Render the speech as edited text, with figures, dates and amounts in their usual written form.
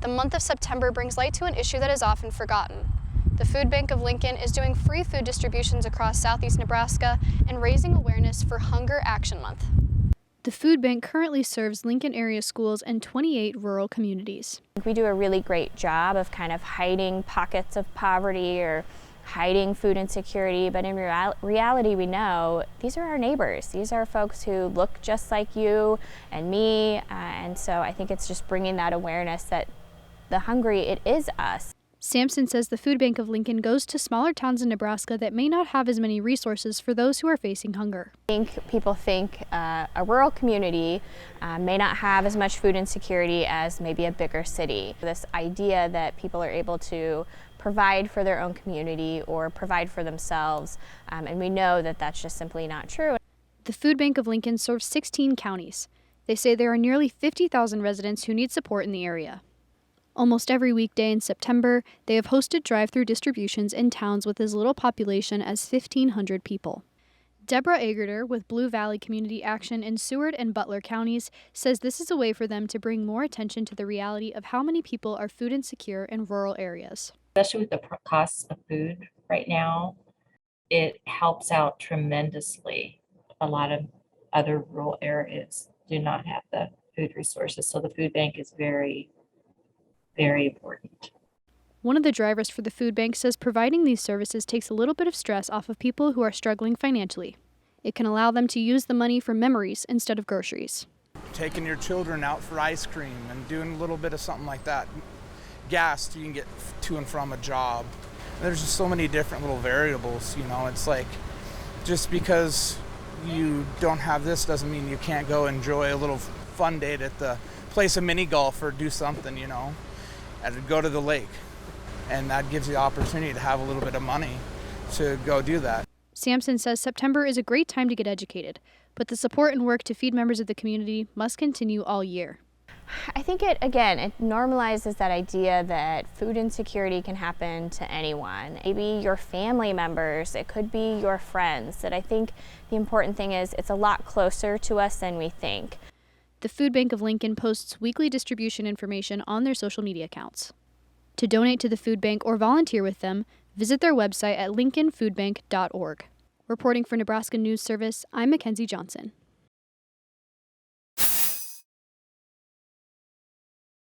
The month of September brings light to an issue that is often forgotten. The Food Bank of Lincoln is doing free food distributions across Southeast Nebraska and raising awareness for Hunger Action Month. The food bank currently serves Lincoln area schools and 28 rural communities. We do a really great job of kind of hiding pockets of poverty or hiding food insecurity, but in reality we know these are our neighbors. These are folks who look just like you and me, and so I think it's just bringing that awareness that the hungry, it is us. Sampson says the Food Bank of Lincoln goes to smaller towns in Nebraska that may not have as many resources for those who are facing hunger. I think people think a rural community may not have as much food insecurity as maybe a bigger city. This idea that people are able to provide for their own community or provide for themselves, and we know that that's just simply not true. The Food Bank of Lincoln serves 16 counties. They say there are nearly 50,000 residents who need support in the area. Almost every weekday in September, they have hosted drive-through distributions in towns with as little population as 1,500 people. Deborah Agerter with Blue Valley Community Action in Seward and Butler counties says this is a way for them to bring more attention to the reality of how many people are food insecure in rural areas. Especially with the costs of food right now, it helps out tremendously. A lot of other rural areas do not have the food resources, so the food bank is very important. One of the drivers for the food bank says providing these services takes a little bit of stress off of people who are struggling financially. It can allow them to use the money for memories instead of groceries. Taking your children out for ice cream and doing a little bit of something like that. Gas, you can get to and from a job. There's just so many different little variables, it's like just because you don't have this doesn't mean you can't go enjoy a little fun date at the place of mini golf or do something, and go to the lake. And that gives you the opportunity to have a little bit of money to go do that. Sampson says September is a great time to get educated, but the support and work to feed members of the community must continue all year. I think it normalizes that idea that food insecurity can happen to anyone. Maybe your family members, it could be your friends. That I think the important thing is it's a lot closer to us than we think. The Food Bank of Lincoln posts weekly distribution information on their social media accounts. To donate to the food bank or volunteer with them, visit their website at lincolnfoodbank.org. Reporting for Nebraska News Service, I'm Mackenzie Johnson.